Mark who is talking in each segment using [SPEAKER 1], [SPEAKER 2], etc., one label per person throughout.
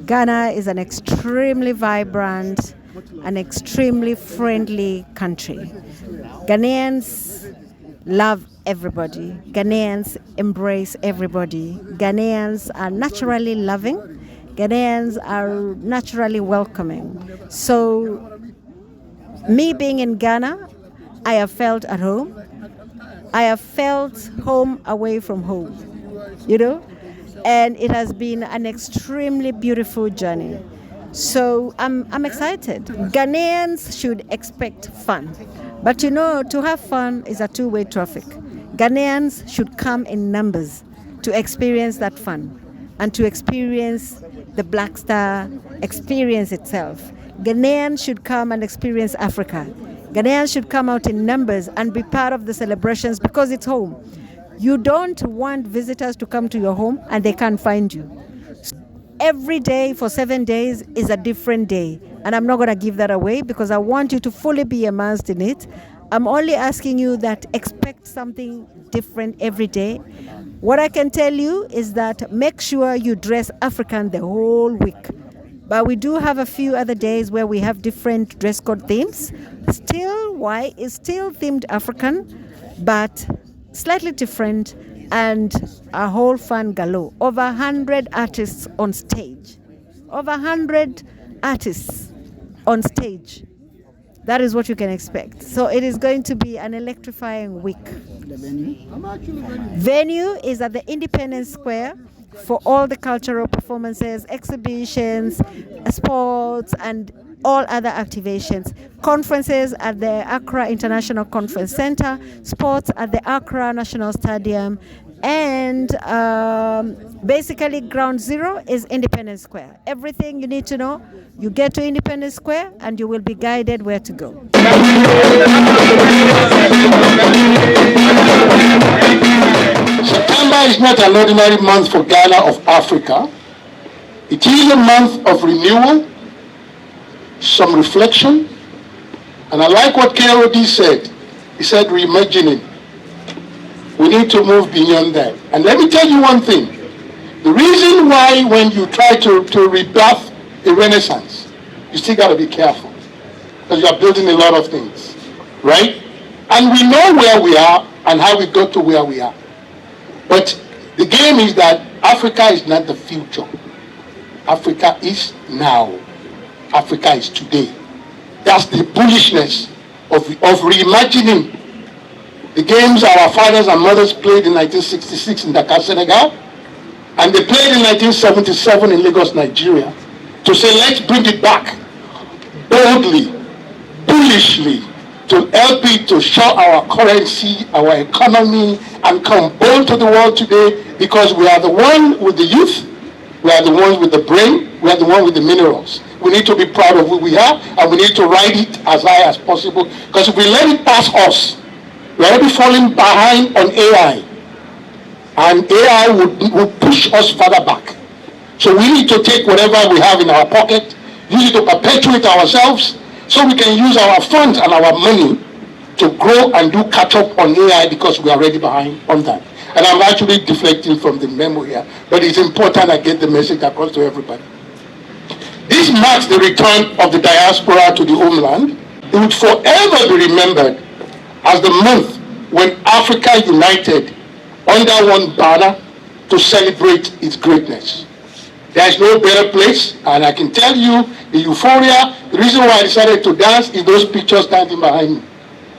[SPEAKER 1] Ghana is an extremely vibrant and extremely friendly country. Ghanaians love everybody. Ghanaians embrace everybody. Ghanaians are naturally loving. Ghanaians are naturally welcoming. So, me being in Ghana, I have felt at home. I have felt home away from home, and it has been an extremely beautiful journey. So I'm excited. Ghanaians should expect fun. But to have fun is a two-way traffic. Ghanaians should come in numbers to experience that fun and to experience the Black Star experience itself. Ghanaians should come and experience Africa. Ghanaians should come out in numbers and be part of the celebrations because it's home. You don't want visitors to come to your home and they can't find you. Every day for 7 days is a different day. And I'm not going to give that away because I want you to fully be immersed in it. I'm only asking you that expect something different every day. What I can tell you is that make sure you dress African the whole week. But we do have a few other days where we have different dress code themes. Still, why is still themed African, but slightly different, and a whole fun galore. Over 100 artists on stage. Over 100 artists on stage. That is what you can expect. So it is going to be an electrifying week. The venue is at the Independence Square for all the cultural performances, exhibitions, sports, and all other activations. Conferences at the Accra International Conference Center, sports at the Accra National Stadium, and basically ground zero is Independence Square. Everything you need to know, you get to Independence Square and you will be guided where to go.
[SPEAKER 2] September is not an ordinary month for Ghana of Africa. It is a month of renewal, some reflection, and I like what KROD said. He said reimagining. We need to move beyond that. And let me tell you one thing. The reason why when you try to rebirth a renaissance, you still got to be careful because you are building a lot of things, right? And we know where we are and how we got to where we are. But the game is that Africa is not the future. Africa is now. Africa is today. That's the bullishness of reimagining the games our fathers and mothers played in 1966 in Dakar, Senegal, and they played in 1977 in Lagos, Nigeria, to say let's bring it back boldly, bullishly, to help it to show our currency, our economy, and come bold to the world today because we are the one with the youth, we are the ones with the brain, we are the one with the minerals. We need to be proud of who we are, and we need to ride it as high as possible because if we let it pass us, we're already falling behind on AI, and AI would push us further back. So we need to take whatever we have in our pocket, use it to perpetuate ourselves, so we can use our funds and our money to grow and do catch up on AI because we are already behind on that. And I'm actually deflecting from the memo here, but it's important I get the message across to everybody. This marks the return of the diaspora to the homeland. It would forever be remembered as the month when Africa united under one banner to celebrate its greatness. There is no better place, and I can tell you the euphoria, the reason why I decided to dance is those pictures standing behind me.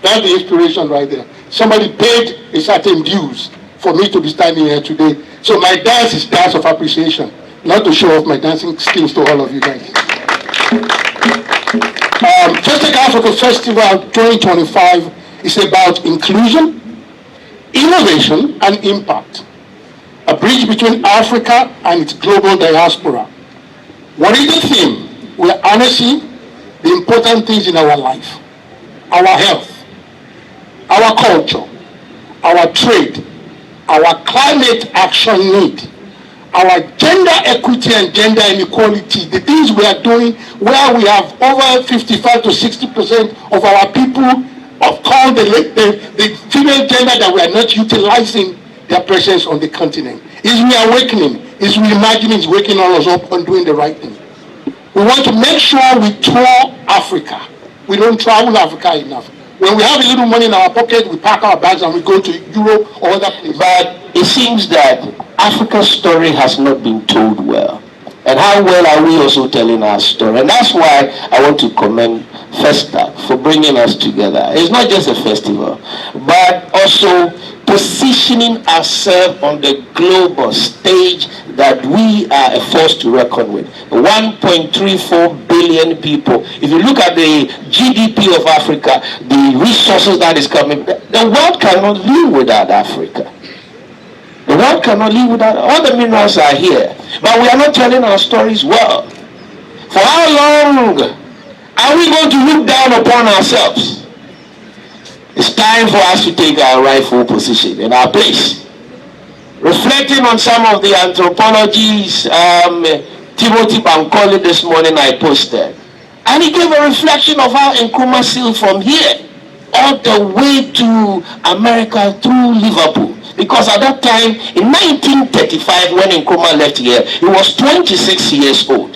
[SPEAKER 2] That's the inspiration right there. Somebody paid a certain dues for me to be standing here today. So my dance is dance of appreciation, not to show off my dancing skills to all of you guys. Festac Africa Festival 2025 is about inclusion, innovation, and impact. A bridge between Africa and its global diaspora. What is the theme? We're harnessing the important things in our life, our health, our culture, our trade, our climate action need, our gender equity and gender inequality, the things we are doing where we have over 55 to 60% of our people of called the female gender that we are not utilizing their presence on the continent. Is reawakening. It's reimagining, it's waking all us up and doing the right thing. We want to make sure we tour Africa. We don't travel Africa enough. When we have a little money in our pocket, we pack our bags and we go to Europe or other places.
[SPEAKER 3] But it seems that Africa's story has not been told well. And how well are we also telling our story? And that's why I want to commend Festac for bringing us together. It's not just a festival, but also positioning ourselves on the global stage that we are a force to reckon with. 1.34 billion people. If you look at the GDP of Africa, the resources that is coming, the world cannot live without Africa. The world cannot live without, all the minerals are here, but we are not telling our stories well. For how long are we going to look down upon ourselves? It's time for us to take our rightful position in our place. Reflecting on some of the anthropologies, Timothy Bankole this morning I posted, and he gave a reflection of how Nkrumah sailed from here all the way to America through Liverpool. Because at that time, in 1935, when Nkrumah left here, he was 26 years old.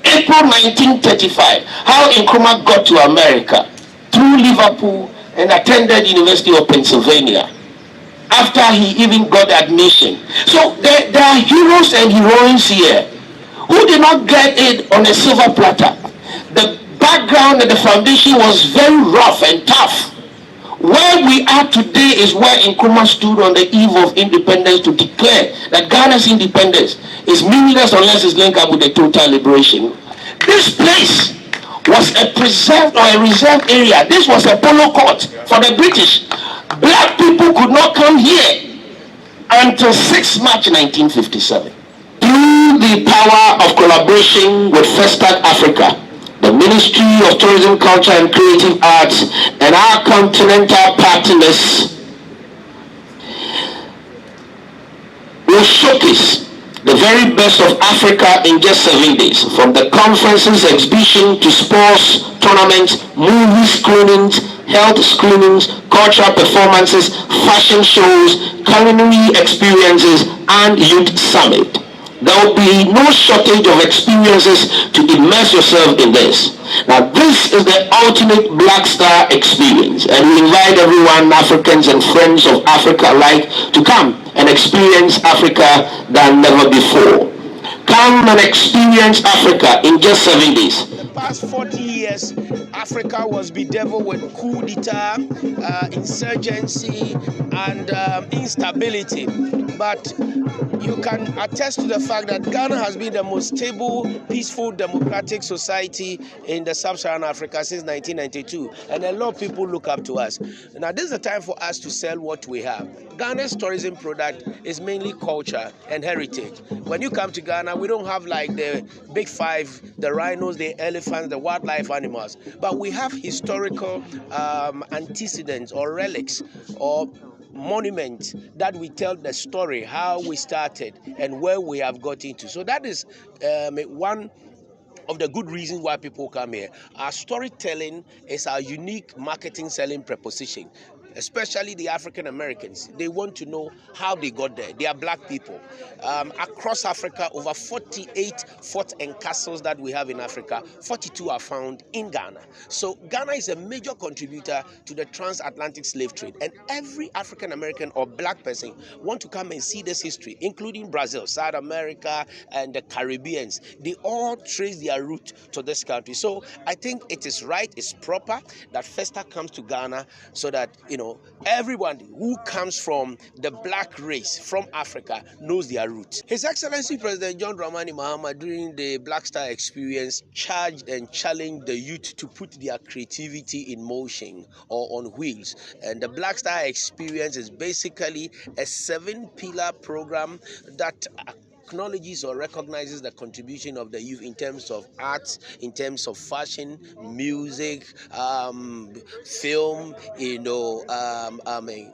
[SPEAKER 3] April 1935, how Nkrumah got to America through Liverpool and attended University of Pennsylvania after he even got admission. So there are heroes and heroines here who did not get it on a silver platter. The background and the foundation was very rough and tough. Where we are today is where Nkrumah stood on the eve of independence to declare that Ghana's independence is meaningless unless it's linked up with the total liberation. This place was a preserved or a reserved area. This was a polo court for the British. Black people could not come here until 6 March 1957. Through the power of collaboration with Festac Africa, the Ministry of Tourism, Culture and Creative Arts, and our continental partners will showcase the very best of Africa in just 7 days. From the conferences, exhibition to sports, tournaments, movie screenings, health screenings, cultural performances, fashion shows, culinary experiences, and youth summit. There will be no shortage of experiences to immerse yourself in this. Now, this is the ultimate Black Star experience, and we invite everyone, Africans and friends of Africa alike, to come and experience Africa than never before. Come and experience Africa in just 7 days.
[SPEAKER 4] The past 40 years, Africa was bedeviled with coup d'etat, insurgency, and instability. But you can attest to the fact that Ghana has been the most stable, peaceful, democratic society in the sub-Saharan Africa since 1992. And a lot of people look up to us. Now, this is the time for us to sell what we have. Ghana's tourism product is mainly culture and heritage. When you come to Ghana, we don't have like the big five, the rhinos, the elephants, the wildlife animals, but we have historical antecedents or relics or monuments that we tell the story, how we started and where we have got into. So that is one of the good reasons why people come here. Our storytelling is our unique marketing selling proposition. Especially the African Americans, they want to know how they got there. They are black people. Across Africa, over 48 forts and castles that we have in Africa, 42 are found in Ghana. So Ghana is a major contributor to the transatlantic slave trade. And every African American or black person want to come and see this history, including Brazil, South America, and the Caribbeans. They all trace their root to this country. So I think it is right, it's proper that Festac comes to Ghana so that, everyone who comes from the black race from Africa knows their roots. His Excellency President John Dramani Mahama, during the Black Star experience, charged and challenged the youth to put their creativity in motion or on wheels. And the Black Star experience is basically a 7-pillar program that acknowledges or recognizes the contribution of the youth in terms of arts, in terms of fashion, music, film,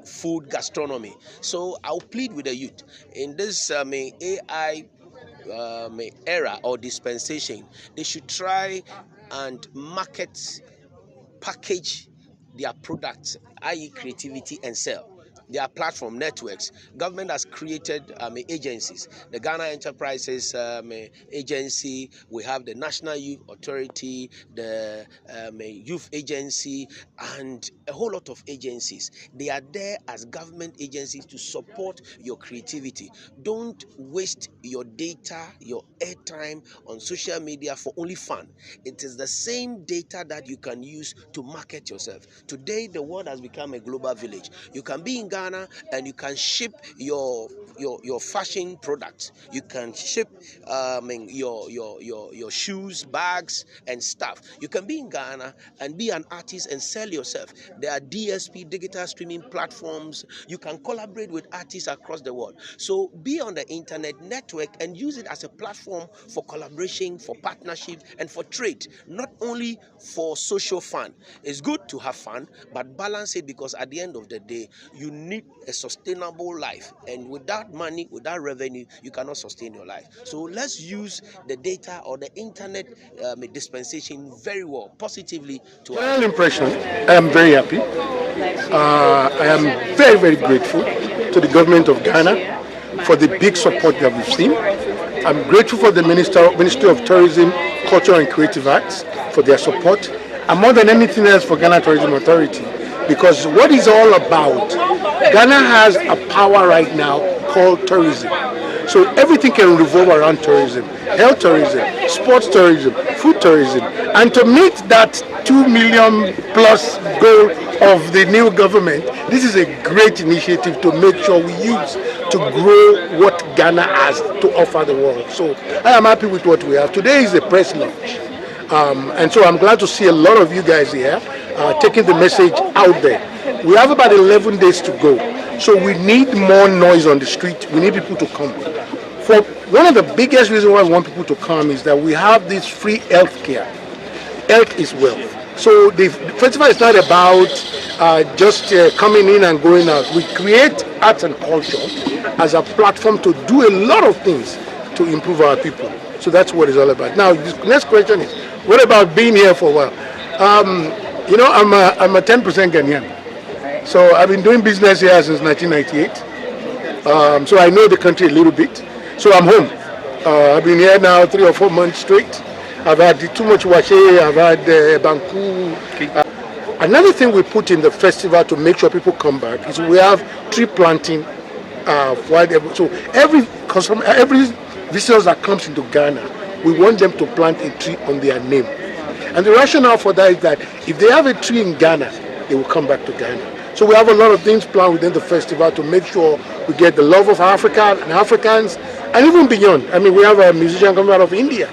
[SPEAKER 4] food, gastronomy. So I'll plead with the youth in this AI era or dispensation. They should try and market, package their products, i.e. creativity, and sell. There are platform networks. Government has created agencies. The Ghana Enterprises Agency. We have the National Youth Authority, the Youth Agency, and a whole lot of agencies. They are there as government agencies to support your creativity. Don't waste your data, your airtime on social media for only fun. It is the same data that you can use to market yourself. Today, the world has become a global village. You can be in Ghana and you can ship your fashion products. You can ship your shoes, bags, and stuff. You can be in Ghana and be an artist and sell yourself. There are DSP, digital streaming platforms. You can collaborate with artists across the world. So be on the internet, network, and use it as a platform for collaboration, for partnership, and for trade, not only for social fun. It's good to have fun, but balance it, because at the end of the day, you need a sustainable life. And without money, without revenue, you cannot sustain your life. So let's use the data or the internet dispensation very well, positively. To
[SPEAKER 2] General impression, I am very happy. I am very, very grateful to the government of Ghana for the big support that we've seen. I'm grateful for the Ministry of Tourism, Culture and Creative Arts for their support, and more than anything else for Ghana Tourism Authority, because what it's all about, Ghana has a power right now called tourism. So everything can revolve around tourism, health tourism, sports tourism, food tourism. And to meet that 2 million plus goal of the new government, this is a great initiative to make sure we use to grow what Ghana has to offer the world. So I am happy with what we have. Today is a press launch. And so I'm glad to see a lot of you guys here taking the message out there. We have about 11 days to go. So we need more noise on the street. We need people to come. For one of the biggest reasons why we want people to come is that we have this free health care. Health is wealth. So the festival is not about just coming in and going out. We create arts and culture as a platform to do a lot of things to improve our people. So that's what it's all about. Now, the next question is, what about being here for a while? I'm a 10% Ghanaian. So I've been doing business here since 1998. So I know the country a little bit. So I'm home. I've been here now 3 or 4 months straight. I've had too much washe, I've had banku. Another thing we put in the festival to make sure people come back is we have tree planting. So every visitor that comes into Ghana, we want them to plant a tree on their name. And the rationale for that is that if they have a tree in Ghana, they will come back to Ghana. So we have a lot of things planned within the festival to make sure we get the love of Africa and Africans, and even beyond. I mean, we have a musician coming out of India.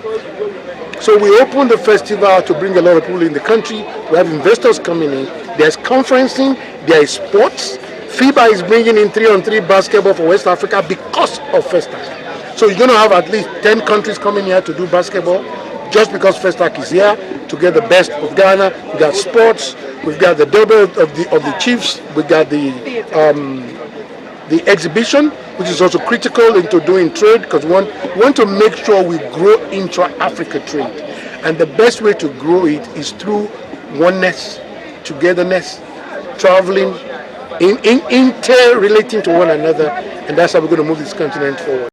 [SPEAKER 2] So we open the festival to bring a lot of people in the country. We have investors coming in. There's conferencing, there is sports. FIBA is bringing in 3-on-3 basketball for West Africa because of Festac. So you're going to have at least 10 countries coming here to do basketball just because Festac is here to get the best of Ghana. We got sports. We've got the double of the chiefs. We got the exhibition, which is also critical into doing trade, because we want to make sure we grow intra-Africa trade. And the best way to grow it is through oneness, togetherness, traveling, interrelating to one another, and that's how we're going to move this continent forward.